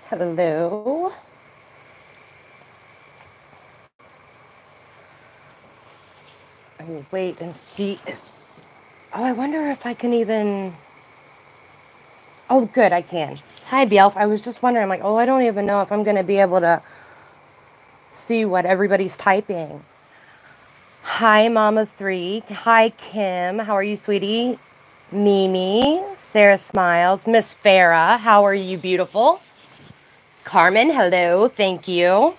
Hello. I will wait and see if... Oh, I wonder if I can even... Oh, good, I can. Hi, Bjelf. I was just wondering, I'm like, oh, I don't even know if I'm going to be able to see what everybody's typing. Hi, Mama 3. Hi, Kim. How are you, sweetie? Mimi. Sarah Smiles. Miss Farah. How are you, beautiful? Carmen, hello. Thank you.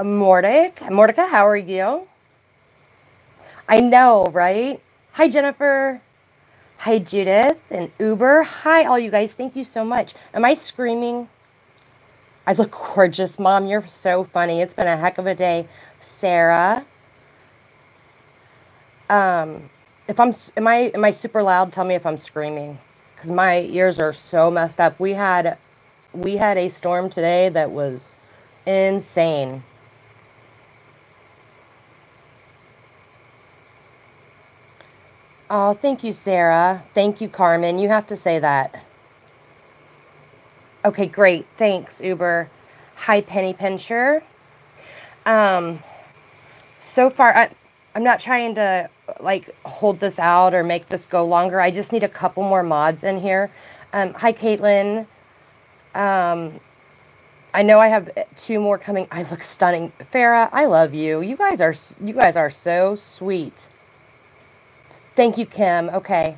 Mordecai, how are you? I know, right? Hi, Jennifer. Hi, Judith and Uber. Hi, all you guys. Thank you so much. Am I screaming? I look gorgeous, Mom. You're so funny. It's been a heck of a day. Sarah. If I'm, am I super loud? Tell me if I'm screaming, because my ears are so messed up. We had a storm today that was insane. Oh, thank you, Sarah. Thank you, Carmen. You have to say that. Okay, great. Thanks, Uber. Hi, Penny Pincher. Um, so far, I'm not trying to like hold this out or make this go longer. I just need a couple more mods in here. Hi, Caitlin. Um, I know I have two more coming. I look stunning. Farah, I love you. You guys are so sweet. Thank you, Kim. Okay.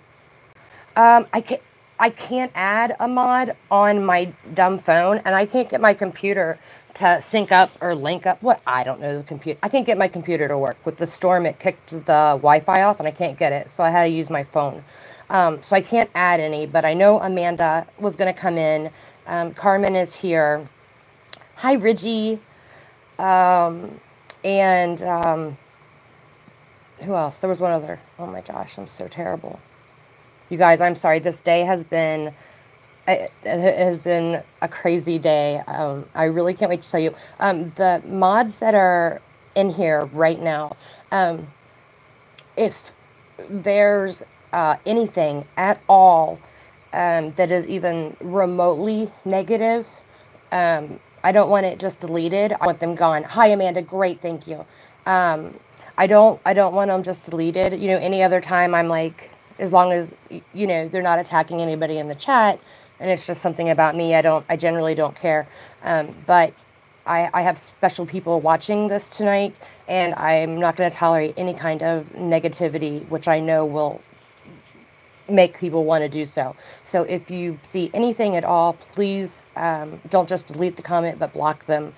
I can't add a mod on my dumb phone, and I can't get my computer to sync up or link up. What? I don't know the computer. I can't get my computer to work. With the storm, it kicked the Wi-Fi off, and I can't get it, so I had to use my phone. So I can't add any, but I know Amanda was going to come in. Carmen is here. Hi, Reggie. Um, and who else? There was one other. Oh my gosh, I'm so terrible. You guys, I'm sorry. This day has been it has been a crazy day. I really can't wait to tell you. The mods that are in here right now, um, if there's anything at all that is even remotely negative, I don't want it just deleted. I want them gone. Hi, Amanda. Great, thank you. Um, I don't want them just deleted. Any other time I'm like, as long as they're not attacking anybody in the chat, and it's just something about me. I generally don't care. But I have special people watching this tonight, and I'm not going to tolerate any kind of negativity, which I know will make people want to do so. So if you see anything at all, please don't just delete the comment, but block them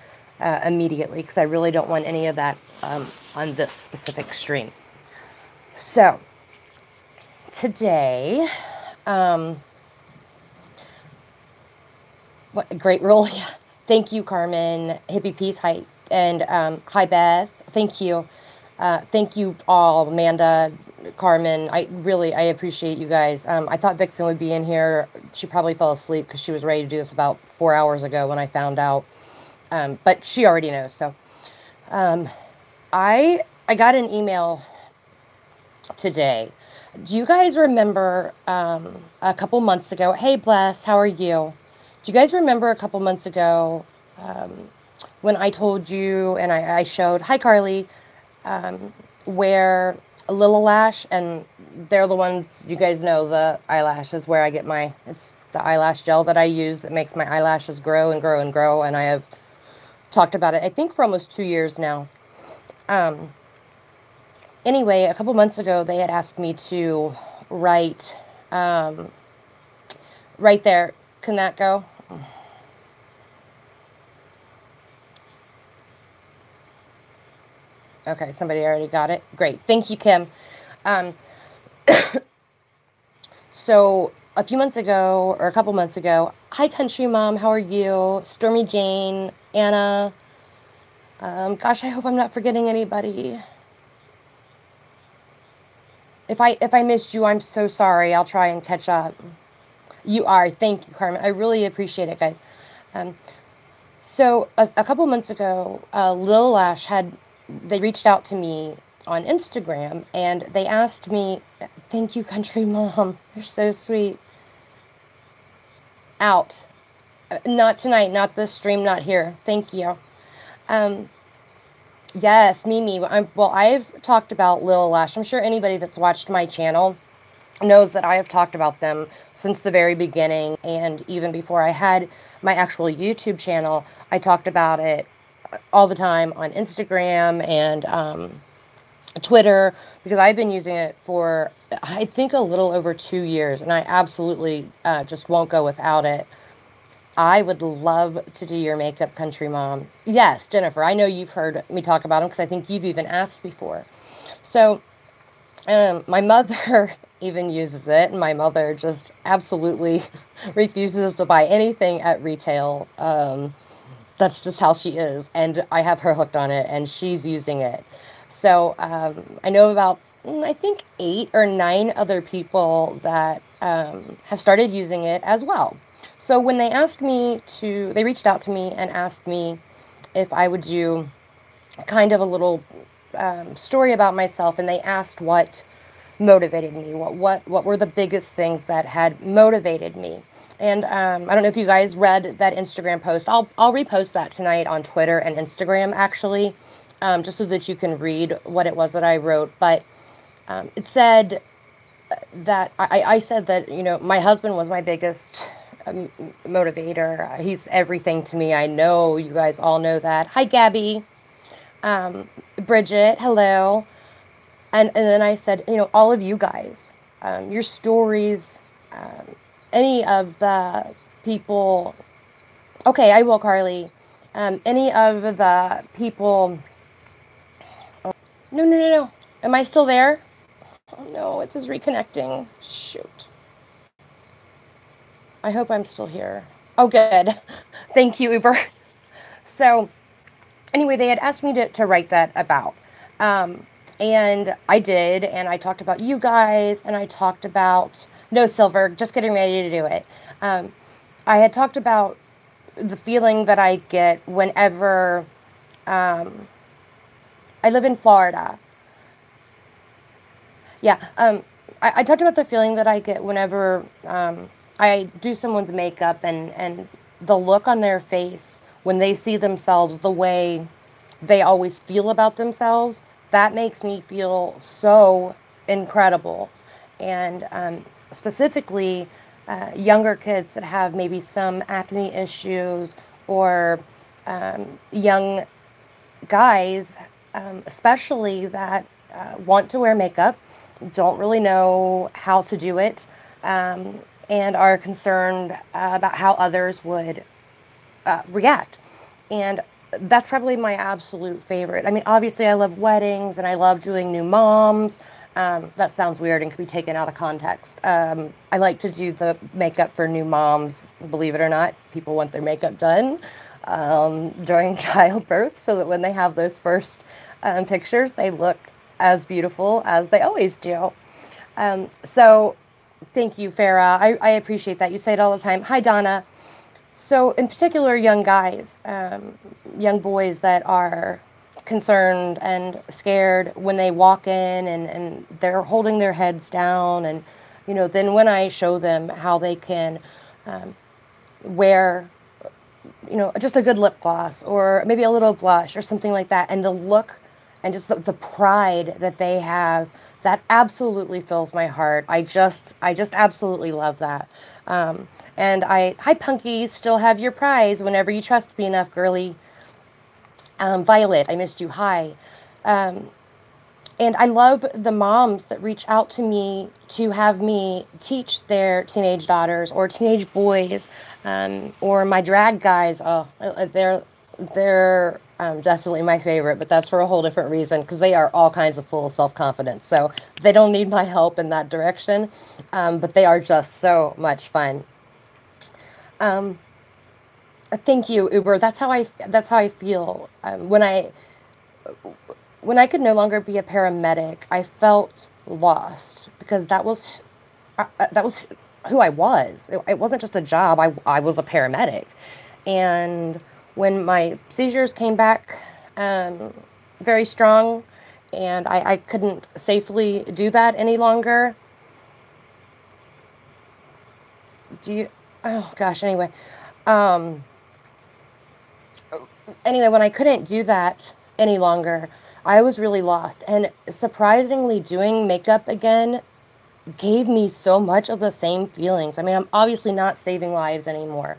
immediately, because I really don't want any of that on this specific stream. So today, what a great role. Thank you, Carmen. Hippie Peace. Hi. And hi, Beth. Thank you. Thank you all, Amanda, Carmen. I appreciate you guys. I thought Vixen would be in here. She probably fell asleep because she was ready to do this about 4 hours ago when I found out. But she already knows. So I got an email today. Do you guys remember a couple months ago? Hey, Bless, how are you? Do you guys remember a couple months ago when I told you and I showed, hi, Carly, where Lilla Lash, and they're the ones, you guys know, the eyelashes where I get it's the eyelash gel that I use that makes my eyelashes grow and grow and grow, and I have talked about it, I think, for almost 2 years now. Anyway, a couple months ago, they had asked me to write, right there. Can that go? Okay, somebody already got it. Great. Thank you, Kim. So a few months ago, or a couple months ago, hi, Country Mom. How are you? Stormy Jane, Anna. Gosh, I hope I'm not forgetting anybody. If I missed you, I'm so sorry. I'll try and catch up. You are. Thank you, Carmen. I really appreciate it, guys. So a couple months ago, Lil Lash they reached out to me on Instagram, and they asked me, thank you, Country Mom. You're so sweet. Out. Not tonight, not this stream, not here. Thank you. Um, yes, Mimi. Well, I've talked about Lil Lash. I'm sure anybody that's watched my channel knows that I have talked about them since the very beginning, and even before I had my actual YouTube channel, I talked about it all the time on Instagram and Twitter, because I've been using it for, I think, a little over 2 years, and I absolutely just won't go without it. I would love to do your makeup, country mom. Yes, Jennifer, I know you've heard me talk about them because I think you've even asked before. So my mother even uses it, and my mother just absolutely refuses to buy anything at retail. That's just how she is, and I have her hooked on it, and she's using it. So I know about, I think, 8 or 9 other people that have started using it as well. So when they they reached out to me and asked me if I would do kind of a little story about myself, and they asked what motivated me, what were the biggest things that had motivated me. And I don't know if you guys read that Instagram post. I'll repost that tonight on Twitter and Instagram, actually, just so that you can read what it was that I wrote. But it said that I said that, my husband was my biggest motivator. He's everything to me. I know you guys all know that. Hi, Gabby. Bridget, hello. And then I said, all of you guys, your stories, any of the people. Okay, I will, Carly. Any of the people. Oh, no. Am I still there? Oh no, it says reconnecting. Shoot. I hope I'm still here. Oh, good. Thank you, Uber. So anyway, they had asked me to write that about. And I did, and I talked about you guys, and I talked about, no, Silver, just getting ready to do it. I had talked about the feeling that I get whenever, I live in Florida. Yeah, I talked about the feeling that I get whenever I do someone's makeup, and the look on their face when they see themselves the way they always feel about themselves. That makes me feel so incredible. And specifically, younger kids that have maybe some acne issues, or young guys, especially, that want to wear makeup, don't really know how to do it, and are concerned about how others would react. And that's probably my absolute favorite. I mean, obviously, I love weddings, and I love doing new moms. That sounds weird and can be taken out of context. I like to do the makeup for new moms. Believe it or not, people want their makeup done during childbirth, so that when they have those first pictures, they look as beautiful as they always do. So thank you, Farah. I appreciate that. You say it all the time. Hi, Donna. So in particular, young guys, young boys that are concerned and scared when they walk in, and they're holding their heads down. And, then when I show them how they can wear, just a good lip gloss, or maybe a little blush or something like that, and the look and just the pride that they have, that absolutely fills my heart. I just absolutely love that. And hi, Punky, still have your prize whenever you trust me enough, girly. Violet, I missed you. Hi. And I love the moms that reach out to me to have me teach their teenage daughters or teenage boys, or my drag guys. Oh, they're definitely my favorite, but that's for a whole different reason, because they are all kinds of full of self-confidence. So they don't need my help in that direction, but they are just so much fun. Thank you, Uber. That's how I feel. When I could no longer be a paramedic, I felt lost, because that was who I was. It wasn't just a job. I was a paramedic. And when my seizures came back very strong, and I couldn't safely do that any longer. oh gosh, um, anyway, when I couldn't do that any longer, I was really lost. And surprisingly, doing makeup again gave me so much of the same feelings. I mean, I'm obviously not saving lives anymore,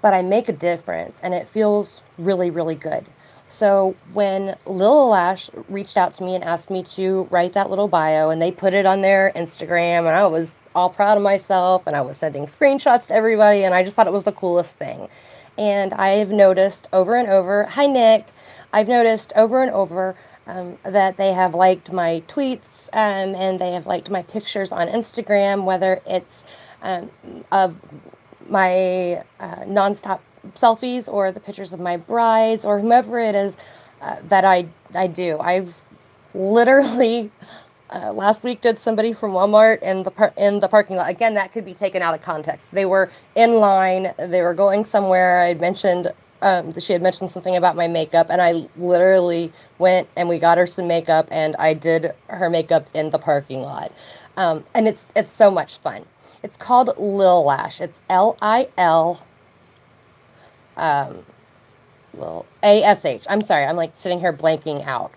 but I make a difference and it feels really, really good. So when Lil Lash reached out to me and asked me to write that little bio, and they put it on their Instagram, and I was all proud of myself, and I was sending screenshots to everybody, and I just thought it was the coolest thing. And I've noticed over and over, hi Nick, I've noticed over and over that they have liked my tweets, and they have liked my pictures on Instagram, whether it's um, of my nonstop selfies or the pictures of my brides or whomever it is that I do. I've literally last week did somebody from Walmart in the parking lot. Again, that could be taken out of context. They were in line. They were going somewhere. I had mentioned she had mentioned something about my makeup, and I literally went and we got her some makeup, and I did her makeup in the parking lot. And it's so much fun. It's called Lil Lash. It's Lil ASH. I'm sorry, I'm like sitting here blanking out.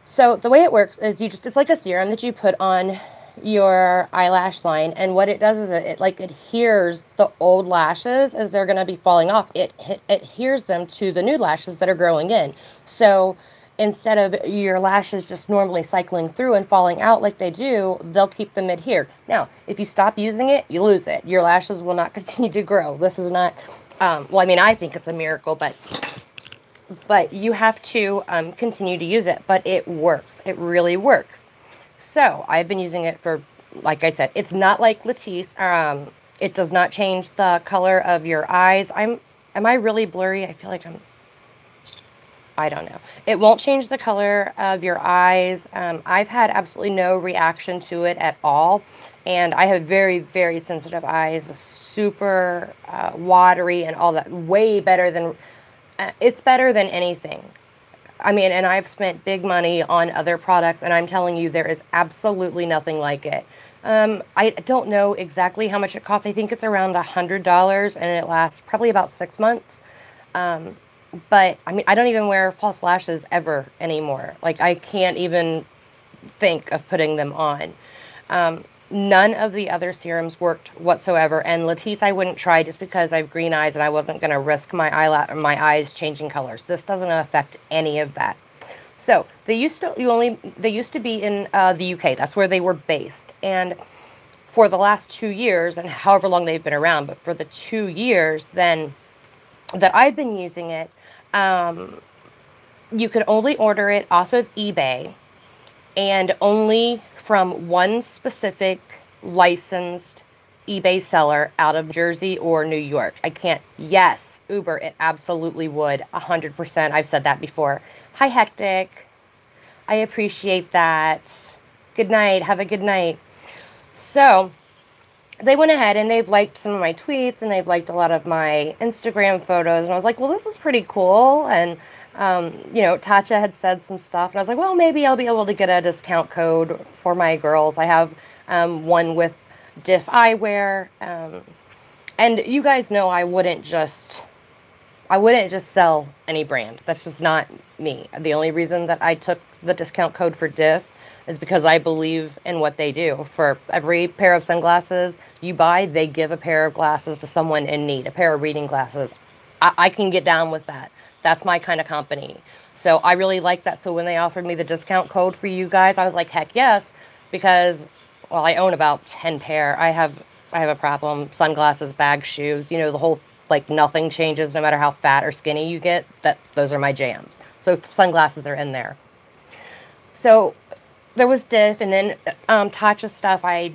So the way it works is it's like a serum that you put on your eyelash line, and what it does is it like adheres the old lashes as they're going to be falling off. It adheres them to the new lashes that are growing in. So instead of your lashes just normally cycling through and falling out like they do, they'll keep them adhered. Now, if you stop using it, you lose it. Your lashes will not continue to grow. This is not, well, I mean, I think it's a miracle, but you have to continue to use it. But it works. It really works. So I've been using it for, like I said, it's not like Latisse. It does not change the color of your eyes. Am I really blurry? I feel like I don't know. It won't change the color of your eyes. I've had absolutely no reaction to it at all. And I have very, very sensitive eyes, super watery and all that. Way better than, it's better than anything. I mean, and I've spent big money on other products, and I'm telling you, there is absolutely nothing like it. I don't know exactly how much it costs. I think it's around $100, and it lasts probably about 6 months. But I mean, I don't even wear false lashes ever anymore. Like, I can't even think of putting them on. None of the other serums worked whatsoever, and Latisse I wouldn't try just because I have green eyes and I wasn't going to risk my eyes changing colors. This doesn't affect any of that. So they used to be in the UK. That's where they were based, and for the last 2 years, and however long they've been around, but for the 2 years then that I've been using it, you could only order it off of eBay and only from one specific licensed eBay seller out of Jersey or New York. I can't, yes, Uber, it absolutely would, 100%. I've said that before. Hi, Hectic. I appreciate that. Good night. Have a good night. So they went ahead and they've liked some of my tweets and they've liked a lot of my Instagram photos. And I was like, well, this is pretty cool. And you know, Tatcha had said some stuff, and I was like, well, maybe I'll be able to get a discount code for my girls. I have one with Diff Eyewear, and you guys know I wouldn't just sell any brand. That's just not me. The only reason that I took the discount code for Diff is because I believe in what they do. For every pair of sunglasses you buy, they give a pair of glasses to someone in need, a pair of reading glasses. I can get down with that. That's my kind of company. So I really like that. So when they offered me the discount code for you guys, I was like, heck yes, because, well, I own about 10 pair. I have a problem. Sunglasses, bags, shoes, you know, the whole, like, nothing changes no matter how fat or skinny you get. Those are my jams. So sunglasses are in there. So there was Diff, and then Tatcha stuff. I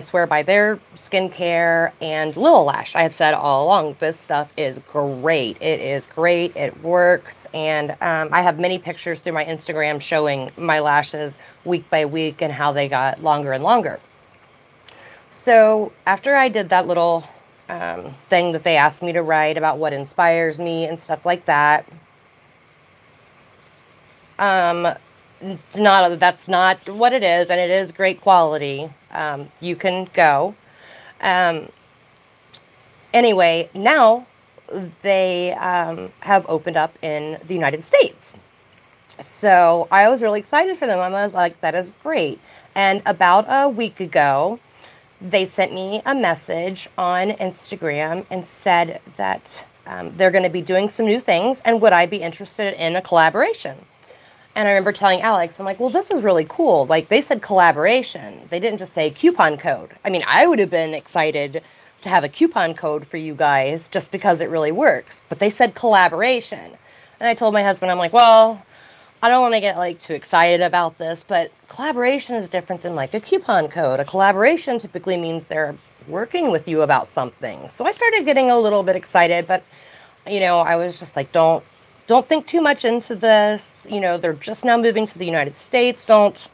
swear by their skincare, and Lil Lash. I have said all along, this stuff is great. It is great. It works, and I have many pictures through my Instagram showing my lashes week by week and how they got longer and longer. So after I did that little thing that they asked me to write about what inspires me and stuff like that, that's not what it is, and it is great quality. You can go. Anyway, now they have opened up in the United States. So I was really excited for them. I was like, that is great. And about a week ago, they sent me a message on Instagram and said that they're going to be doing some new things and would I be interested in a collaboration? And I remember telling Alex, I'm like, well, this is really cool. Like, they said collaboration. They didn't just say coupon code. I mean, I would have been excited to have a coupon code for you guys just because it really works. But they said collaboration. And I told my husband, I'm like, well, I don't want to get like too excited about this, but collaboration is different than like a coupon code. A collaboration typically means they're working with you about something. So I started getting a little bit excited, but you know, I was just like, don't think too much into this. You know, they're just now moving to the United States. Don't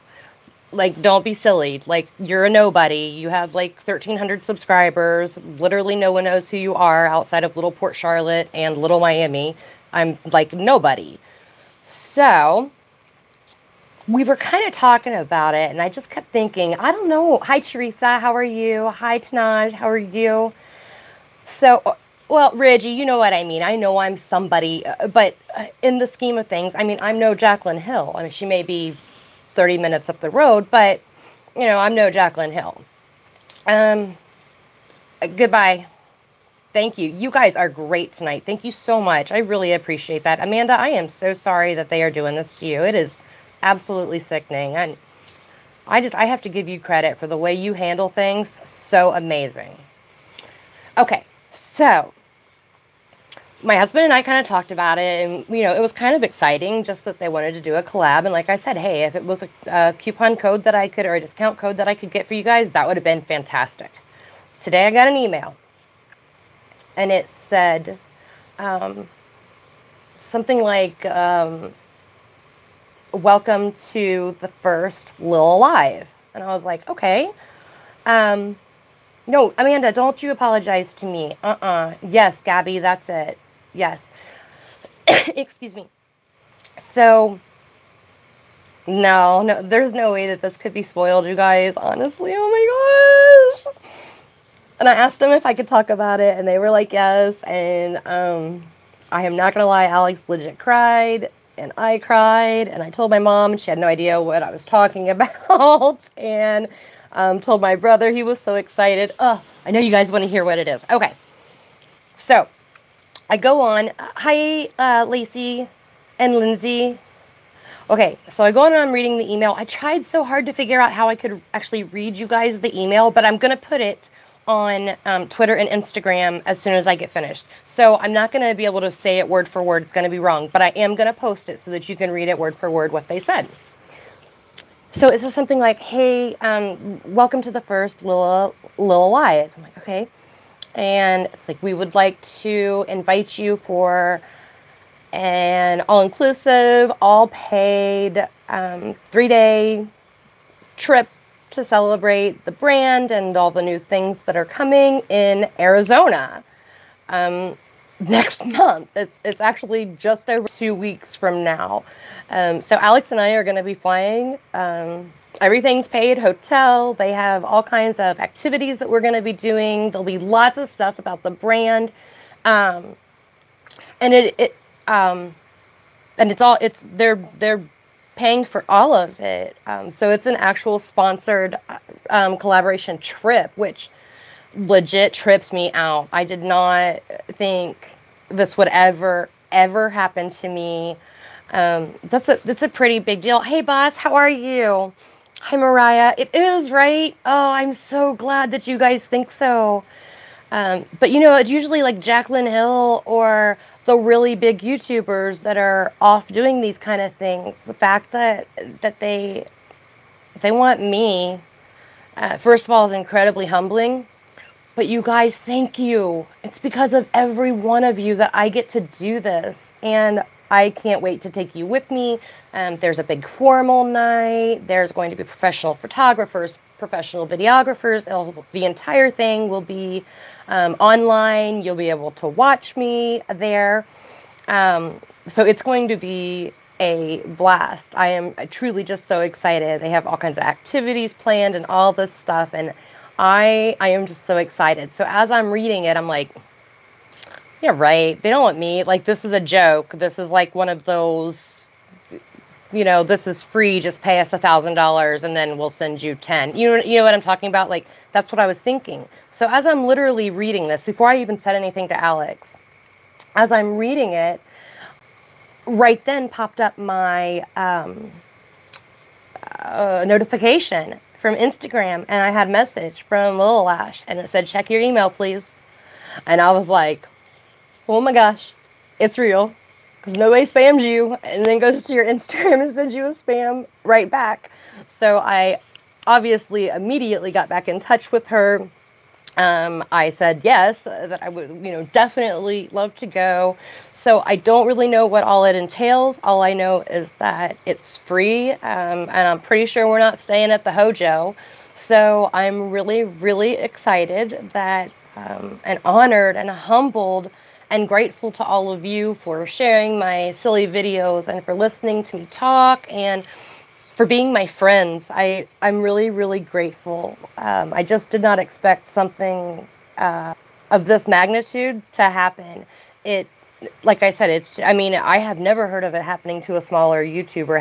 be silly. Like, you're a nobody. You have like 1,300 subscribers. Literally no one knows who you are outside of Little Port Charlotte and Little Miami. I'm like nobody. So we were kind of talking about it, and I just kept thinking, I don't know. Hi, Teresa. How are you? Hi, Tanaj. How are you? So, well, Reggie, you know what I mean. I know I'm somebody, but in the scheme of things, I mean, I'm no Jaclyn Hill. I mean, she may be 30 minutes up the road, but, you know, I'm no Jaclyn Hill. Goodbye. Thank you. You guys are great tonight. Thank you so much. I really appreciate that. Amanda, I am so sorry that they are doing this to you. It is absolutely sickening. And I have to give you credit for the way you handle things. So amazing. Okay, so my husband and I kind of talked about it, and, you know, it was kind of exciting just that they wanted to do a collab. And like I said, hey, if it was a coupon code that I could, or a discount code that I could get for you guys, that would have been fantastic. Today I got an email. And it said something like, welcome to the first Lil Alive. And I was like, okay. No, Amanda, don't you apologize to me. Yes, Gabby, that's it. Yes. Excuse me. So, no, there's no way that this could be spoiled, you guys. Honestly, oh my gosh. And I asked them if I could talk about it, and they were like, yes. And I am not going to lie, Alex legit cried, and I cried, and I told my mom, and she had no idea what I was talking about, and told my brother. He was so excited. Oh, I know you guys want to hear what it is. Okay. So I go on. Hi, Lacey and Lindsay. Okay, so I go on and I'm reading the email. I tried so hard to figure out how I could actually read you guys the email, but I'm going to put it on Twitter and Instagram as soon as I get finished. So I'm not going to be able to say it word for word. It's going to be wrong, but I am going to post it so that you can read it word for word what they said. So it says something like, hey, welcome to the first Lil Alive. I'm like, okay. And it's like, we would like to invite you for an all-inclusive, all-paid 3-day trip to celebrate the brand and all the new things that are coming in Arizona next month. It's actually just over 2 weeks from now. So Alex and I are going to be flying. Everything's paid, hotel. They have all kinds of activities that we're going to be doing. There'll be lots of stuff about the brand. And they're paying for all of it. So it's an actual sponsored collaboration trip, which legit trips me out. I did not think this would ever happen to me. That's a pretty big deal. Hey, boss, how are you? Hi, Mariah. It is, right? Oh, I'm so glad that you guys think so. But, you know, it's usually like Jaclyn Hill or the really big YouTubers that are off doing these kind of things. The fact that they want me, first of all, is incredibly humbling. But you guys, thank you. It's because of every one of you that I get to do this. And I can't wait to take you with me. There's a big formal night. There's going to be professional photographers, professional videographers. The entire thing will be online. You'll be able to watch me there. So it's going to be a blast. I am truly just so excited. They have all kinds of activities planned and all this stuff. And I am just so excited. So as I'm reading it, I'm like, yeah, right. They don't want me. Like, this is a joke. This is like one of those, this is free. Just pay us $1,000 and then we'll send you 10. You know what I'm talking about? Like, that's what I was thinking. So as I'm literally reading this, before I even said anything to Alex, as I'm reading it, right then popped up my notification from Instagram, and I had a message from Lil Lash, and it said, check your email, please. And I was like, oh my gosh, it's real, because nobody spams you, and then goes to your Instagram and sends you a spam right back. So I obviously immediately got back in touch with her. I said yes, that I would, definitely love to go. So I don't really know what all it entails. All I know is that it's free, and I'm pretty sure we're not staying at the Hojo. So I'm really, really excited that, and honored and humbled and grateful to all of you for sharing my silly videos and for listening to me talk and for being my friends. I'm really, really grateful. I just did not expect something of this magnitude to happen. Like I said, I have never heard of it happening to a smaller YouTuber.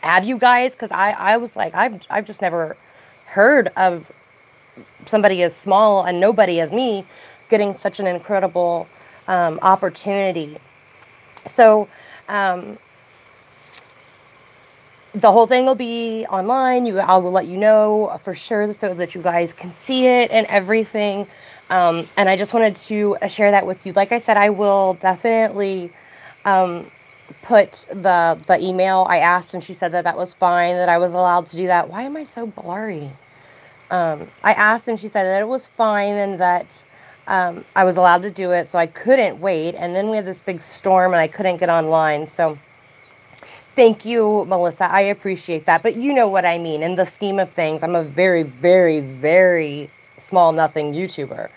Have you guys? Because I was like, I've just never heard of somebody as small and nobody as me getting such an incredible opportunity. So, the whole thing will be online. I will let you know for sure so that you guys can see it and everything. And I just wanted to share that with you. Like I said, I will definitely put the email I asked, and she said that was fine, that I was allowed to do that. Why am I so blurry? I asked, and she said that it was fine and that I was allowed to do it, so I couldn't wait. And then we had this big storm, and I couldn't get online, so thank you, Melissa. I appreciate that. But you know what I mean. In the scheme of things, I'm a very, very, very small nothing YouTuber.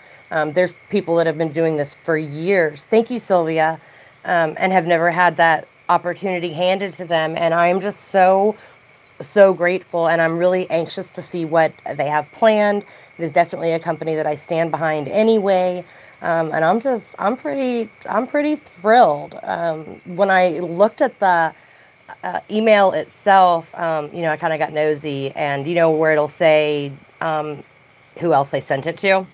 There's people that have been doing this for years. Thank you, Sylvia, and have never had that opportunity handed to them. And I'm just so, so grateful. And I'm really anxious to see what they have planned. It is definitely a company that I stand behind anyway. And I'm pretty thrilled. When I looked at the email itself, I kind of got nosy, and where it'll say who else they sent it to.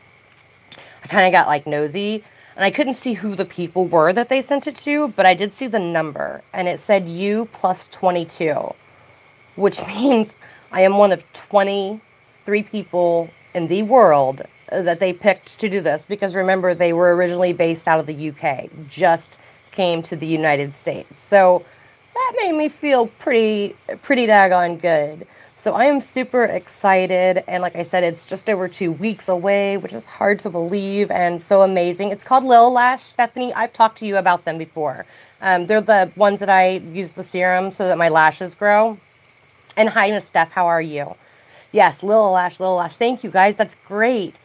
I kind of got like nosy, and I couldn't see who the people were that they sent it to, but I did see the number, and it said you plus 22, which means I am one of 23 people in the world that they picked to do this, because remember, they were originally based out of the UK, just came to the United States. So that made me feel pretty daggone good. So I am super excited. And like I said, it's just over 2 weeks away, which is hard to believe and so amazing. It's called Lil Lash, Stephanie. I've talked to you about them before. They're the ones that I use the serum so that my lashes grow. And hi, Miss Steph, how are you? Yes, Lil Lash, Lil Lash. Thank you, guys. That's great.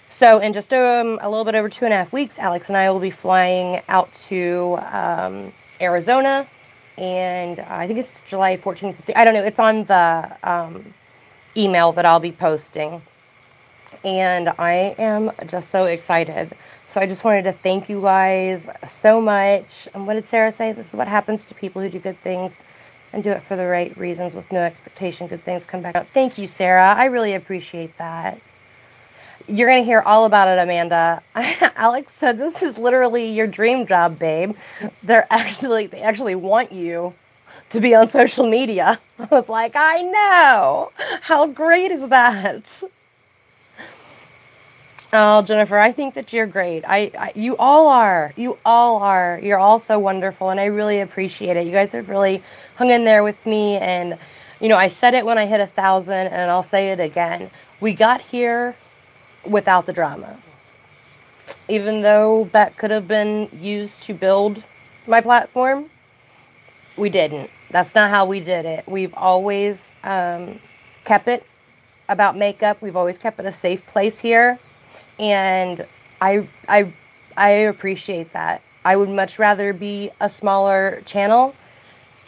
So in just a little bit over 2.5 weeks, Alex and I will be flying out to Arizona. And I think it's July 14th, 15th. I don't know. It's on the email that I'll be posting. And I am just so excited. So I just wanted to thank you guys so much. And what did Sarah say? This is what happens to people who do good things and do it for the right reasons with no expectation. Good things come back out. Thank you, Sarah. I really appreciate that. You're going to hear all about it, Amanda. Alex said, this is literally your dream job, babe. They actually want you to be on social media. I was like, I know. How great is that? Oh, Jennifer, I think that you're great. You all are. You all are. You're all so wonderful, and I really appreciate it. You guys have really hung in there with me, and, I said it when I hit 1,000, and I'll say it again. We got here without the drama. Even though that could have been used to build my platform, we didn't. That's not how we did it. We've always kept it about makeup. We've always kept it a safe place here. And I appreciate that. I would much rather be a smaller channel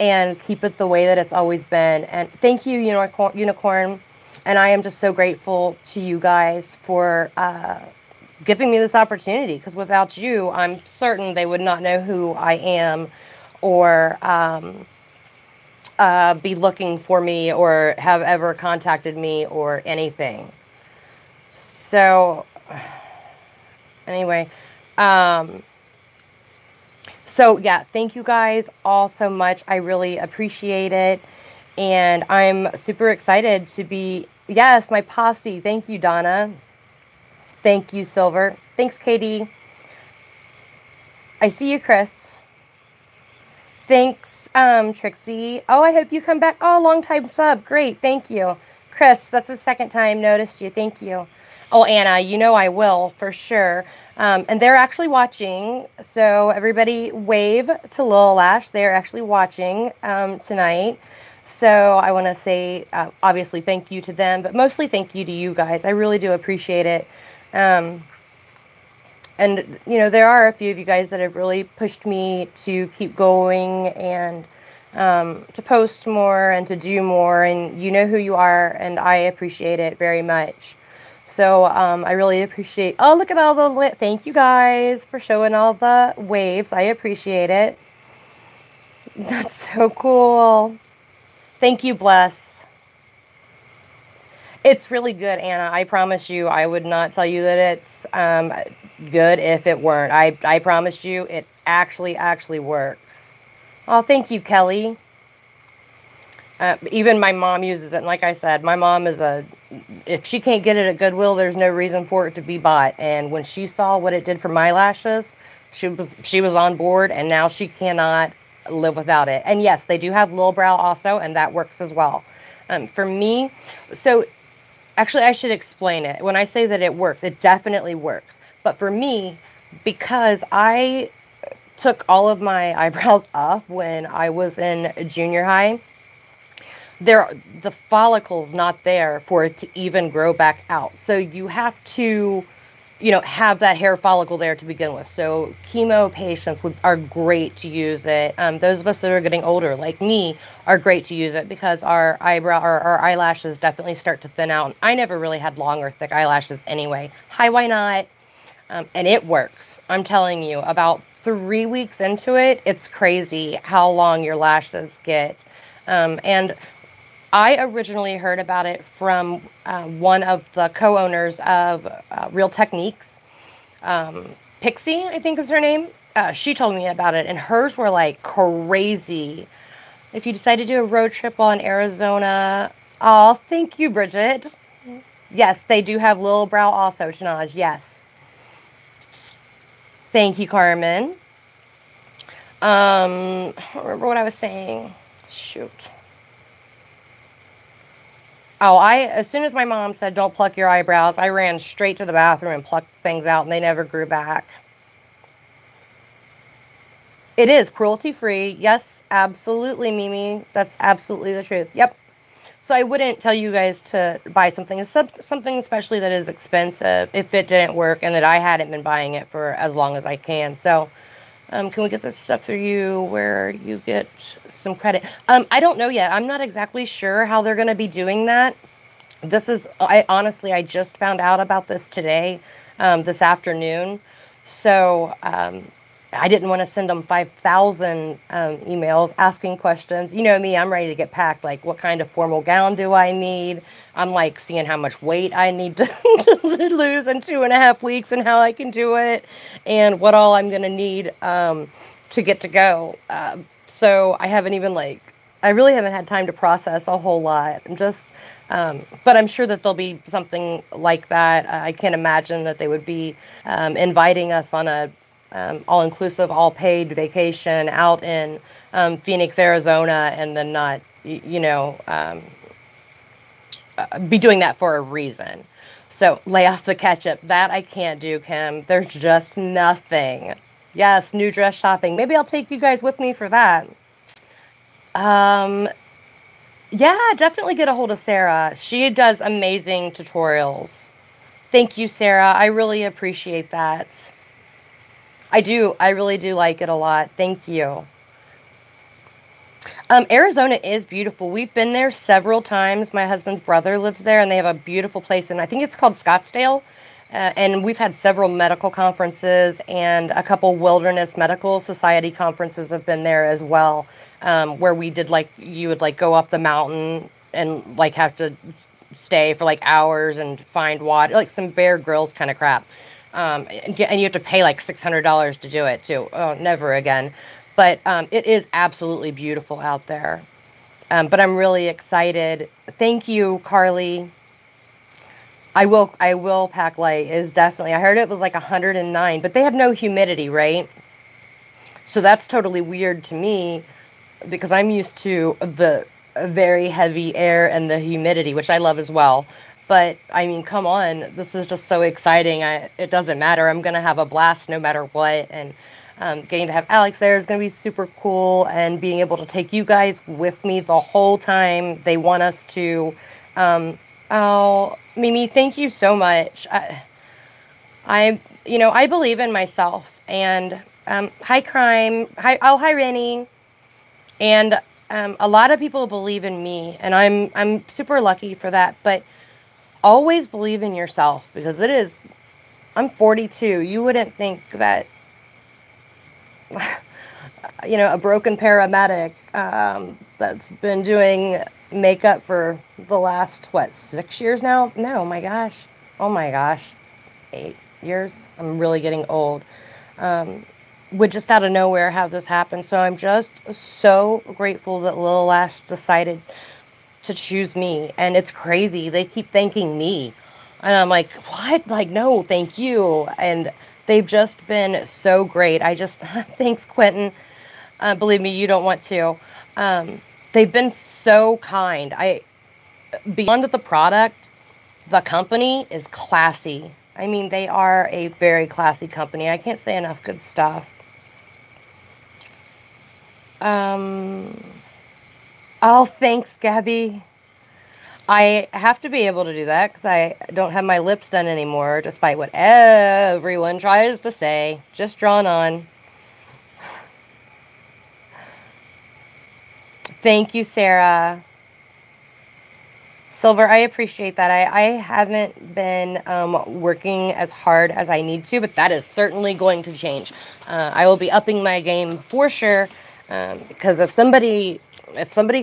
and keep it the way that it's always been. And thank you, Unicorn. And I am just so grateful to you guys for giving me this opportunity, because without you, I'm certain they would not know who I am, or be looking for me, or have ever contacted me or anything. So anyway, so yeah, thank you guys all so much. I really appreciate it. And I'm super excited to be, yes, my posse. Thank you, Donna. Thank you, Silver. Thanks, Katie. I see you, Chris. Thanks, Trixie. Oh, I hope you come back. Oh, long time sub. Great. Thank you. Chris, that's the second time noticed you. Thank you. Oh, Anna, you know I will for sure. And they're actually watching. So everybody wave to Lil Lash. They're actually watching tonight. So I want to say, obviously, thank you to them, but mostly thank you to you guys. I really do appreciate it. And, you know, there are a few of you guys that have really pushed me to keep going, and to post more and to do more. And you know who you are, and I appreciate it very much. So I really appreciate, oh, look at all the, thank you guys for showing all the waves. I appreciate it. That's so cool. Thank you, Bless. It's really good, Anna. I promise you, I would not tell you that it's good if it weren't. I promise you, it actually works. Oh, thank you, Kelly. Even my mom uses it. And like I said, my mom is if she can't get it at Goodwill, there's no reason for it to be bought. And when she saw what it did for my lashes, she was on board, and now she cannot live without it. And yes, they do have Lil Brow also, and that works as well. For me, so actually I should explain it. When I say that it works, it definitely works. But for me, because I took all of my eyebrows off when I was in junior high, the follicle's not there for it to even grow back out. So you have to, you know, have that hair follicle there to begin with. So chemo patients are great to use it. Those of us that are getting older, like me, are great to use it, because our eyelashes definitely start to thin out. I never really had long or thick eyelashes anyway. Hi, why not? And it works. I'm telling you, about 3 weeks into it, it's crazy how long your lashes get. And I originally heard about it from one of the co-owners of Real Techniques. Pixie, I think is her name. She told me about it, and hers were like crazy. If you decide to do a road trip while in Arizona, oh, thank you, Bridget. Yes, they do have Lil Brow also, Shanaj. Yes. Thank you, Carmen. I don't remember what I was saying. Shoot. Oh, as soon as my mom said, don't pluck your eyebrows, I ran straight to the bathroom and plucked things out, and they never grew back. It is cruelty-free. Yes, absolutely, Mimi. That's absolutely the truth. Yep. So I wouldn't tell you guys to buy something especially that is expensive, if it didn't work and that I hadn't been buying it for as long as I can. So can we get this stuff through you where you get some credit? I don't know yet. I'm not exactly sure how they're going to be doing that. Honestly, I just found out about this today, this afternoon. So I didn't want to send them 5,000 emails asking questions. You know me, I'm ready to get packed. Like, what kind of formal gown do I need? I'm like seeing how much weight I need to lose in 2.5 weeks and how I can do it, and what all I'm going to need to get to go. So I haven't even I really haven't had time to process a whole lot. But I'm sure that there'll be something like that. I can't imagine that they would be inviting us on a all-inclusive, all-paid vacation out in Phoenix, Arizona, and then not, be doing that for a reason. So lay off the ketchup. That I can't do, Kim. There's just nothing. Yes, new dress shopping. Maybe I'll take you guys with me for that. Yeah, definitely get a hold of Sarah. She does amazing tutorials. Thank you, Sarah. I really appreciate that. I do. I really do like it a lot. Thank you. Arizona is beautiful. We've been there several times. My husband's brother lives there, and they have a beautiful place, and I think it's called Scottsdale. And we've had several medical conferences, and a couple Wilderness Medical Society conferences have been there as well, where we did like you would like go up the mountain and like have to stay for like hours and find water, like some Bear Grylls kind of crap. And you have to pay like $600 to do it too. Oh, never again. But it is absolutely beautiful out there. But I'm really excited. Thank you, Carly. I will pack light is definitely. I heard it was like 109, but they have no humidity, right? So that's totally weird to me because I'm used to the very heavy air and the humidity, which I love as well. But I mean, come on, this is just so exciting. It doesn't matter. I'm gonna have a blast no matter what, and getting to have Alex there is gonna be super cool. And being able to take you guys with me the whole time they want us to. Oh, Mimi, thank you so much. I believe in myself. And hi, Crime. Hi, oh, hi, Rennie. And a lot of people believe in me, and I'm super lucky for that. But always believe in yourself because it is. I'm 42. You wouldn't think that, a broken paramedic that's been doing makeup for the last, what, 6 years now? No, my gosh. Oh my gosh. 8 years. I'm really getting old. Would just out of nowhere have this happen. So I'm just so grateful that Lil Lash decided to choose me. And it's crazy. They keep thanking me. And I'm like, what? Like, no, thank you. And they've just been so great. Thanks, Quentin. Believe me, you don't want to. They've been so kind. Beyond the product, the company is classy. I mean, they are a very classy company. I can't say enough good stuff. Oh, thanks, Gabby. I have to be able to do that because I don't have my lips done anymore, despite what everyone tries to say. Just drawn on. Thank you, Sarah. Silver, I appreciate that. I haven't been working as hard as I need to, but that is certainly going to change. I will be upping my game for sure, because if somebody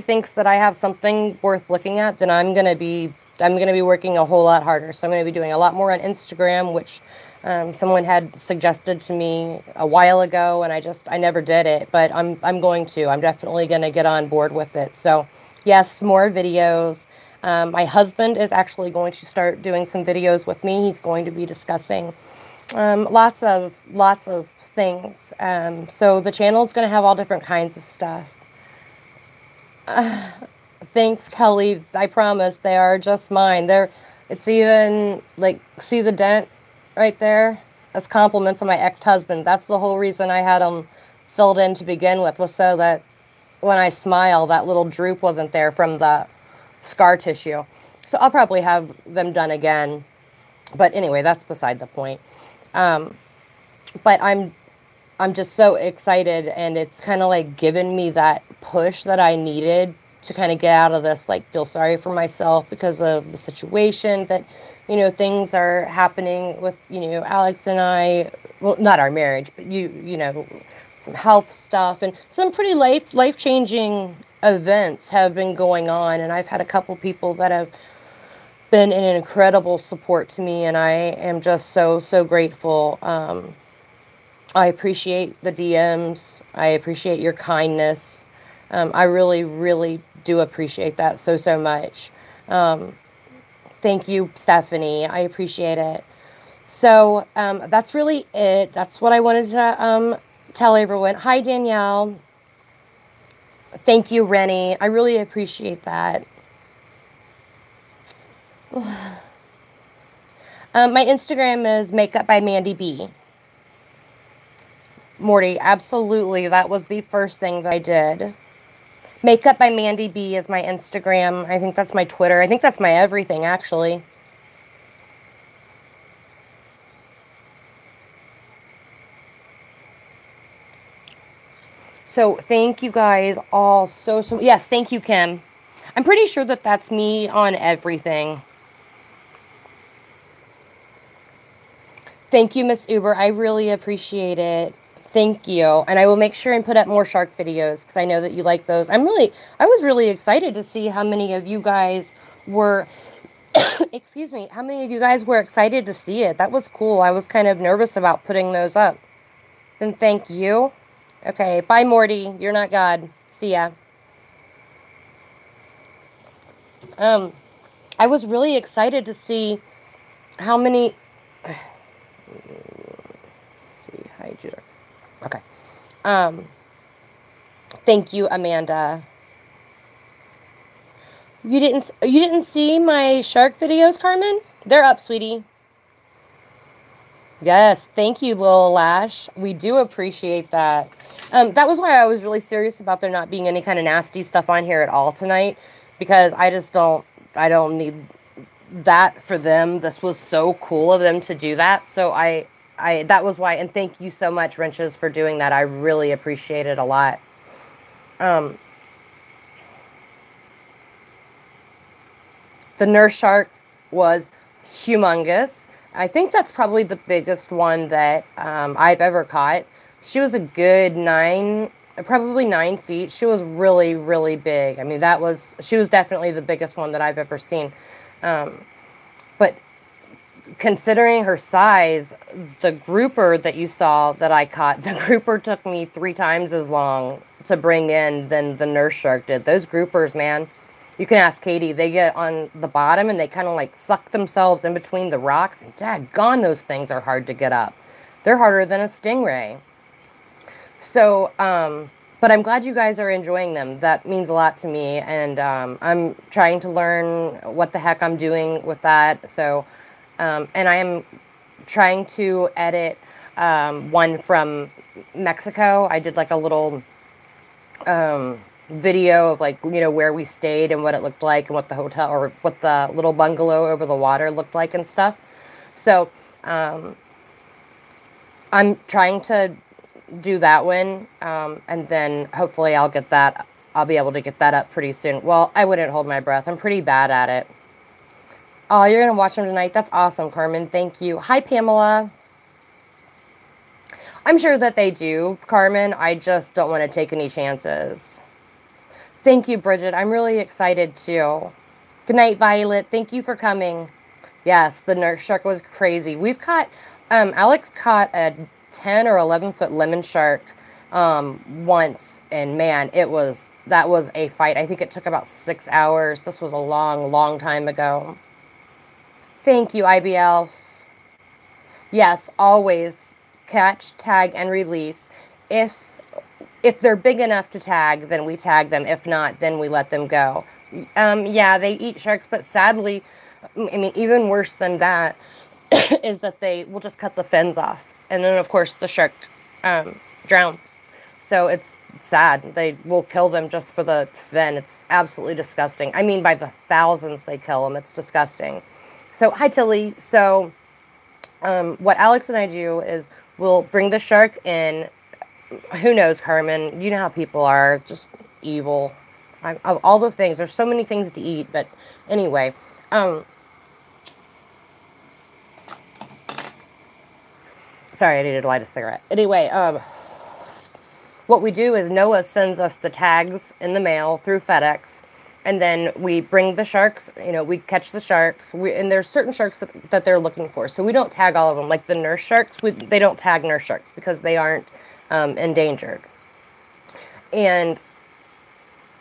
thinks that I have something worth looking at, then I'm gonna be working a whole lot harder. So I'm gonna be doing a lot more on Instagram, which someone had suggested to me a while ago, and I never did it, but I'm going to. I'm definitely gonna get on board with it. So yes, more videos. My husband is actually going to start doing some videos with me. He's going to be discussing lots of things. So the channel is going to have all different kinds of stuff. Thanks, Kelly. I promise they are just mine. It's even like, see the dent right there? That's compliments on my ex-husband. That's the whole reason I had them filled in to begin with, was so that when I smile, that little droop wasn't there from the scar tissue. So I'll probably have them done again. But anyway, that's beside the point. But I'm just so excited, and it's kind of like given me that push that I needed to kind of get out of this, like, feel sorry for myself because of the situation that, things are happening with, Alex and I, well, not our marriage, but some health stuff and some pretty life-changing events have been going on. And I've had a couple people that have been an incredible support to me, and I am just so, so grateful. I appreciate the DMs. I appreciate your kindness. I really, really do appreciate that so, so much. Thank you, Stephanie. I appreciate it. So that's really it. That's what I wanted to tell everyone. Hi, Danielle. Thank you, Rennie. I really appreciate that. My Instagram is Makeup by Mandy B. Morty, absolutely. That was the first thing that I did. Makeup by Mandy B is my Instagram. I think that's my Twitter. I think that's my everything, actually. So thank you guys all so. Yes, thank you, Kim. I'm pretty sure that that's me on everything. Thank you, Miss Uber. I really appreciate it. Thank you. And I will make sure and put up more shark videos because I know that you like those. I was really excited to see how many of you guys were, excuse me, how many of you guys were excited to see it. That was cool. I was kind of nervous about putting those up. Then thank you. Okay, bye, Morty. You're not God. See ya. I was really excited to see how many. Let's see, hi, Judah. Okay. Thank you, Amanda. You didn't see my shark videos, Carmen? They're up, sweetie. Yes, thank you, Lil Lash. We do appreciate that. That was why I was really serious about there not being any kind of nasty stuff on here at all tonight, because I don't need that for them. This was so cool of them to do that. So that was why, and thank you so much, Wrenches, for doing that. I really appreciate it a lot. The nurse shark was humongous. I think that's probably the biggest one that I've ever caught. She was a good probably 9 feet. She was really, really big. I mean, she was definitely the biggest one that I've ever seen. But considering her size, the grouper that you saw that I caught, the grouper took me 3 times as long to bring in than the nurse shark did. Those groupers, man. You can ask Katie. They get on the bottom and they kind of like suck themselves in between the rocks. And daggone, those things are hard to get up. They're harder than a stingray. So, but I'm glad you guys are enjoying them. That means a lot to me. And I'm trying to learn what the heck I'm doing with that. So, and I am trying to edit one from Mexico. I did like a little video of like, you know, where we stayed and what it looked like and what the hotel or what the little bungalow over the water looked like and stuff. So I'm trying to do that one, and then hopefully I'll be able to get that up pretty soon. Well, I wouldn't hold my breath. I'm pretty bad at it. Oh, you're gonna watch them tonight? That's awesome, Carmen. Thank you. Hi, Pamela. I'm sure that they do, Carmen. I just don't want to take any chances. Thank you, Bridget. I'm really excited too. Good night, Violet. Thank you for coming. Yes, the nurse shark was crazy. We've caught, Alex caught a 10 or 11 foot lemon shark once, and man, that was a fight. I think it took about 6 hours. This was a long, long time ago. Thank you, IBL. Yes, always catch, tag, and release. If they're big enough to tag, then we tag them. If not, then we let them go. Yeah, they eat sharks, but sadly, I mean, even worse than that is that they will just cut the fins off. And then, of course, the shark drowns. So it's sad. They will kill them just for the fin. It's absolutely disgusting. I mean, by the thousands they kill them. It's disgusting. So, hi, Tilly. So, what Alex and I do is we'll bring the shark in. Who knows, Carmen? You know how people are, just evil. Of all the things, there's so many things to eat, but anyway. Sorry, I needed to light a cigarette. Anyway, what we do is Noah sends us the tags in the mail through FedEx, and then we bring the sharks, you know, we catch the sharks, and there's certain sharks that they're looking for, so we don't tag all of them. Like the nurse sharks, they don't tag nurse sharks because they aren't endangered. And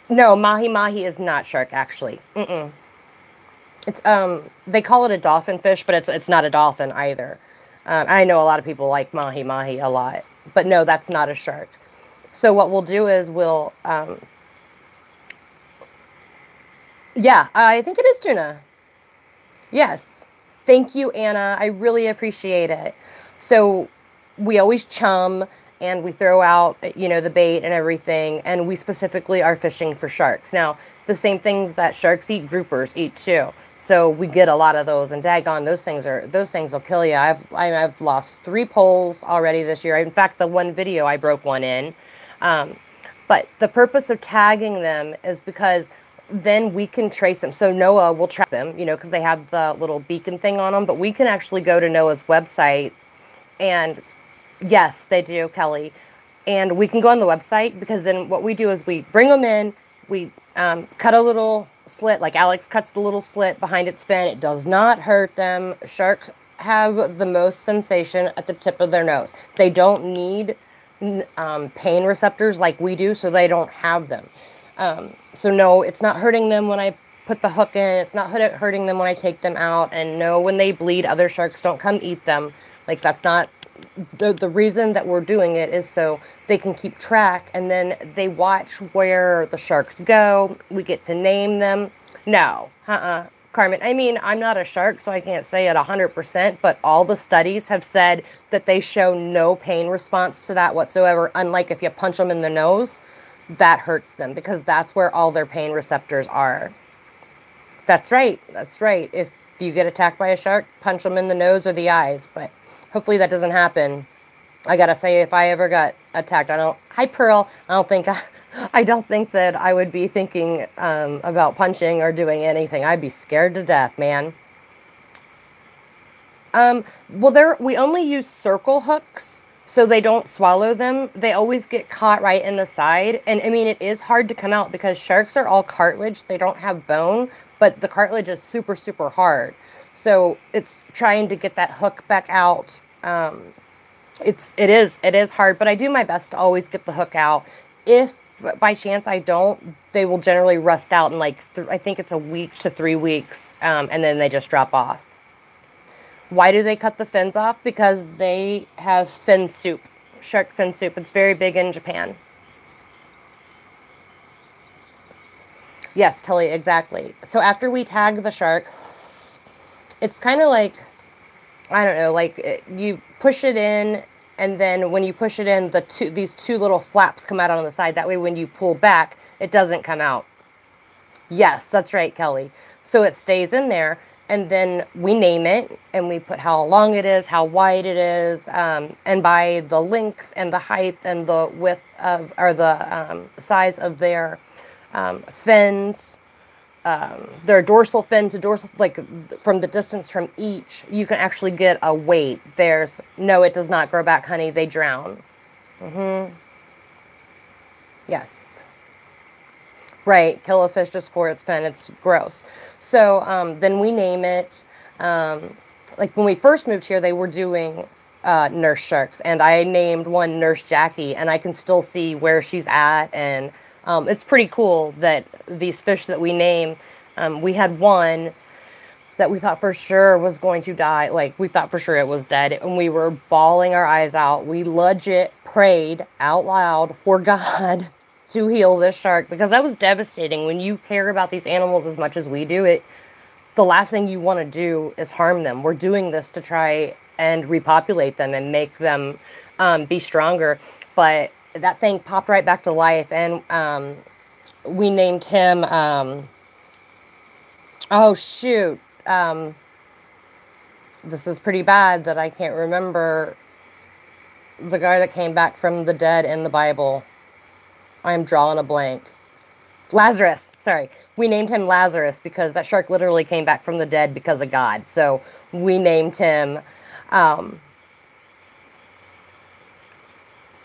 no, mahi-mahi is not shark, actually. It's they call it a dolphin fish, but it's not a dolphin either. I know a lot of people like mahi-mahi a lot, but no, that's not a shark. So what we'll do is we'll yeah, I think it is tuna. Yes. Thank you, Anna. I really appreciate it. So we always chum and we throw out, you know, the bait and everything, and we specifically are fishing for sharks. Now, the same things that sharks eat, groupers eat too. So we get a lot of those, and daggone, those things will kill you. I've lost 3 poles already this year. In fact, the one video I broke one in. But the purpose of tagging them is because then we can trace them. So NOAA will track them, you know, because they have the little beacon thing on them. But we can actually go to NOAA's website and yes, they do, Kelly. And we can go on the website because then what we do is we bring them in, we cut a little slit, like Alex cuts the little slit behind its fin. It does not hurt them. Sharks have the most sensation at the tip of their nose. They don't need pain receptors like we do, so they don't have them. So no, it's not hurting them when I put the hook in. It's not hurting them when I take them out. And no, when they bleed, other sharks don't come eat them. Like, that's not the reason that we're doing it, is so they can keep track, and then they watch where the sharks go. We get to name them. No, Carmen, I mean, I'm not a shark, so I can't say it 100%, but all the studies have said that they show no pain response to that whatsoever, unlike if you punch them in the nose, that hurts them, because that's where all their pain receptors are. That's right, that's right. If you get attacked by a shark, punch them in the nose or the eyes, but hopefully that doesn't happen. I gotta say, if I ever got attacked, hi Pearl, I don't think that I would be thinking about punching or doing anything. I'd be scared to death, man. Well, we only use circle hooks, so they don't swallow them. They always get caught right in the side. And I mean, it is hard to come out because sharks are all cartilage. They don't have bone, but the cartilage is super, super hard. So it's trying to get that hook back out. It is hard, but I do my best to always get the hook out. If by chance I don't, they will generally rust out in like, I think it's a week to 3 weeks, and then they just drop off. Why do they cut the fins off? Because they have fin soup, shark fin soup. It's very big in Japan. Yes, Tully, exactly. So after we tag the shark, it's kind of like, I don't know, like you push it in, and then when you push it in, these two little flaps come out on the side. That way when you pull back, it doesn't come out. Yes, that's right, Kelly. So it stays in there, and then we name it, and we put how long it is, how wide it is, and by the length and the height and the width of, or the size of their fins, their dorsal fin to dorsal, like from the distance from each, you can actually get a weight. No, it does not grow back, honey. They drown. Yes. Right. Kill a fish just for its fin. It's gross. So then we name it. Like when we first moved here, they were doing nurse sharks, and I named one Nurse Jackie, and I can still see where she's at, and it's pretty cool that these fish that we name, we had one that we thought for sure was going to die. Like, we thought for sure it was dead, and we were bawling our eyes out. We legit prayed out loud for God to heal this shark, because that was devastating. When you care about these animals as much as we do, the last thing you want to do is harm them. We're doing this to try and repopulate them and make them be stronger. But that thing popped right back to life, and we named him, oh shoot, this is pretty bad that I can't remember the guy that came back from the dead in the Bible. I'm drawing a blank. Lazarus, sorry. We named him Lazarus because that shark literally came back from the dead because of God. So we named him, oh,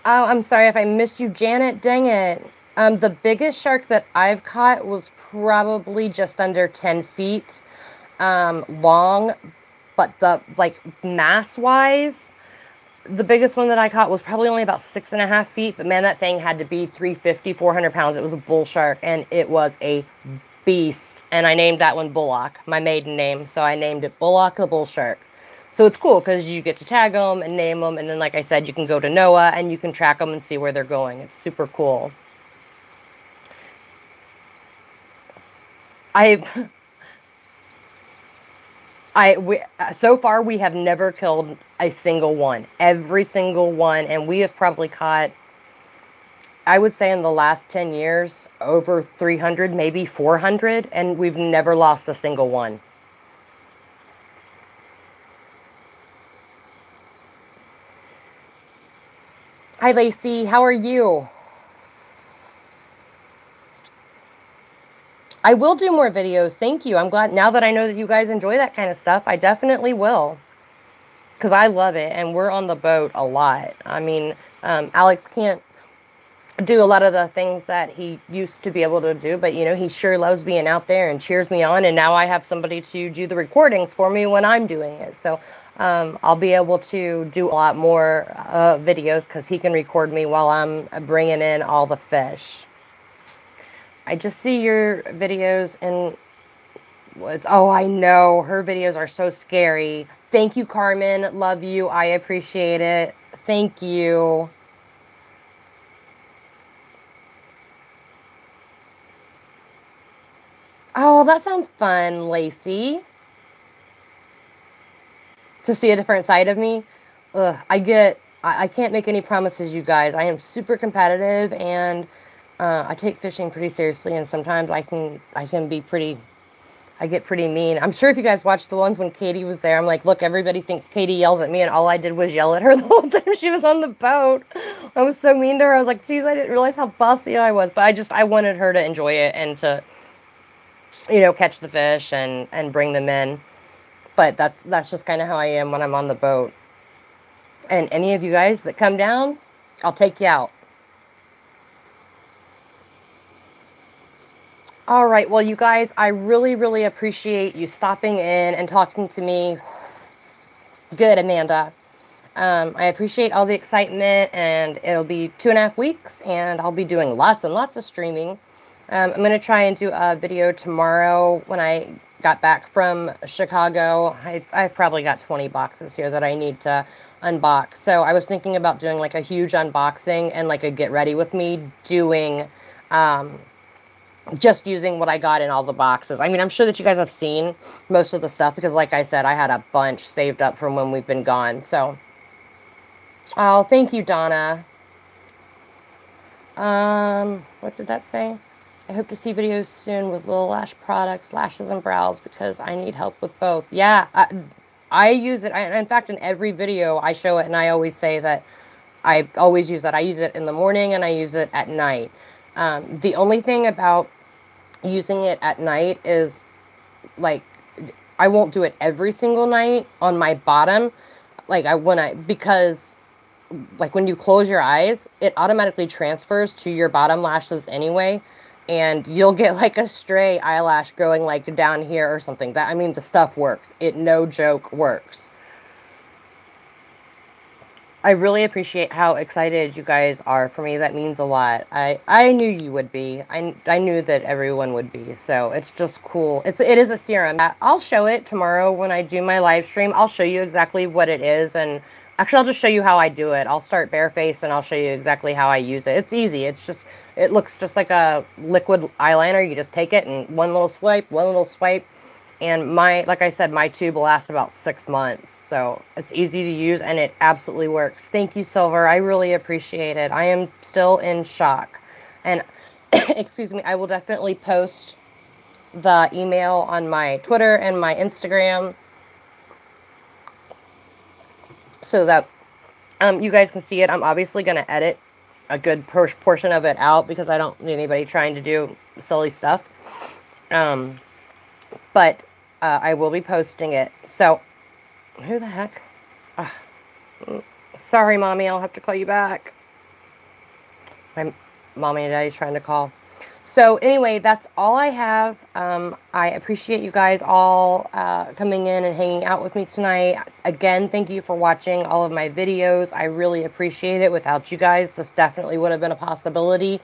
I'm sorry if I missed you, Janet. Dang it. The biggest shark that I've caught was probably just under 10 feet long, but mass-wise, the biggest one that I caught was probably only about 6.5 feet, but man, that thing had to be 350, 400 pounds. It was a bull shark, and it was a beast. And I named that one Bullock, my maiden name. So I named it Bullock the bull shark. So it's cool because you get to tag them and name them. And then, like I said, you can go to NOAA and you can track them and see where they're going. It's super cool. So far, we have never killed a single one. Every single one. And we have probably caught, I would say in the last 10 years, over 300, maybe 400. And we've never lost a single one. Hi, Lacey. How are you? I will do more videos. Thank you. I'm glad now that I know that you guys enjoy that kind of stuff. I definitely will. Because I love it. And we're on the boat a lot. I mean, Alex can't do a lot of the things that he used to be able to do, but you know, he sure loves being out there and cheers me on, and now I have somebody to do the recordings for me when I'm doing it. So I'll be able to do a lot more videos because he can record me while I'm bringing in all the fish. I just see your videos and oh, I know her videos are so scary. Thank you, Carmen. Love you. I appreciate it. Thank you. Oh, that sounds fun, Lacey. To see a different side of me. Ugh, I can't make any promises, you guys. I am super competitive, and I take fishing pretty seriously, and sometimes I can be pretty, I get pretty mean. I'm sure if you guys watched the ones when Katie was there, I'm like, look, everybody thinks Katie yells at me, and all I did was yell at her the whole time she was on the boat. I was so mean to her. I was like, geez, I didn't realize how bossy I was, but I wanted her to enjoy it and to, you know, catch the fish and bring them in. But that's just kind of how I am when I'm on the boat. And any of you guys that come down, I'll take you out. All right, well, you guys, I really, really appreciate you stopping in and talking to me. Good, Amanda. I appreciate all the excitement, and it'll be 2.5 weeks, and I'll be doing lots and lots of streaming. I'm going to try and do a video tomorrow when I got back from Chicago. I've probably got 20 boxes here that I need to unbox. So I was thinking about doing like a huge unboxing and like a get ready with me doing, just using what I got in all the boxes. I mean, I'm sure that you guys have seen most of the stuff because like I said, I had a bunch saved up from when we've been gone. So, oh, thank you, Donna. What did that say? I hope to see videos soon with Little Lash products, lashes and brows, because I need help with both. Yeah, I use it. In fact, in every video, I show it, and I always say that I always use it. I use it in the morning, and I use it at night. The only thing about using it at night is, like, I won't do it every single night on my bottom. Like, because like when you close your eyes, it automatically transfers to your bottom lashes anyway. And you'll get like a stray eyelash growing like down here or something. I mean, the stuff works. It, no joke, works. I really appreciate how excited you guys are for me. That means a lot. I knew you would be. I knew that everyone would be. So it's just cool. It is a serum. I'll show it tomorrow when I do my live stream. I'll show you exactly what it is, and actually I'll just show you how I do it. I'll start bareface and I'll show you exactly how I use it. It's easy. It looks just like a liquid eyeliner. You just take it and one little swipe. And like I said, my tube will last about 6 months. So it's easy to use and it absolutely works. Thank you, Silver. I really appreciate it. I am still in shock. And excuse me, I will definitely post the email on my Twitter and my Instagram so that you guys can see it. I'm obviously going to edit a good portion of it out because I don't need anybody trying to do silly stuff. But I will be posting it. So, who the heck? Sorry, Mommy. I'll have to call you back. My Mommy and Daddy's trying to call. So, anyway, that's all I have. I appreciate you guys all coming in and hanging out with me tonight. Again, thank you for watching all of my videos. I really appreciate it. Without you guys, this definitely would have been a possibility.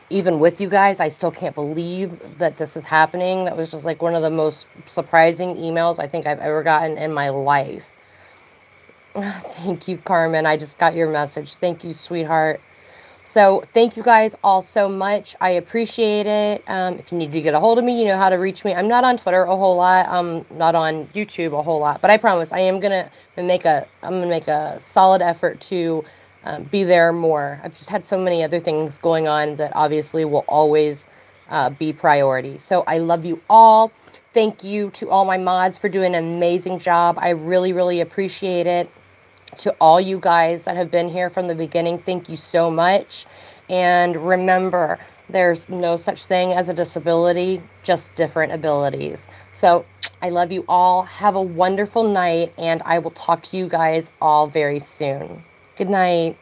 Even with you guys, I still can't believe that this is happening. That was just like one of the most surprising emails I think I've ever gotten in my life. Thank you, Carmen. I just got your message. Thank you, sweetheart. So thank you guys all so much. I appreciate it. If you need to get a hold of me, you know how to reach me. I'm not on Twitter a whole lot. I'm not on YouTube a whole lot, but I promise I am gonna make a solid effort to be there more. I've just had so many other things going on that obviously will always be priority. So I love you all. Thank you to all my mods for doing an amazing job. I really, really appreciate it. To all you guys that have been here from the beginning, thank you so much. And remember, There's no such thing as a disability, just different abilities. So I love you all. Have a wonderful night, and I will talk to you guys all very soon. Good night.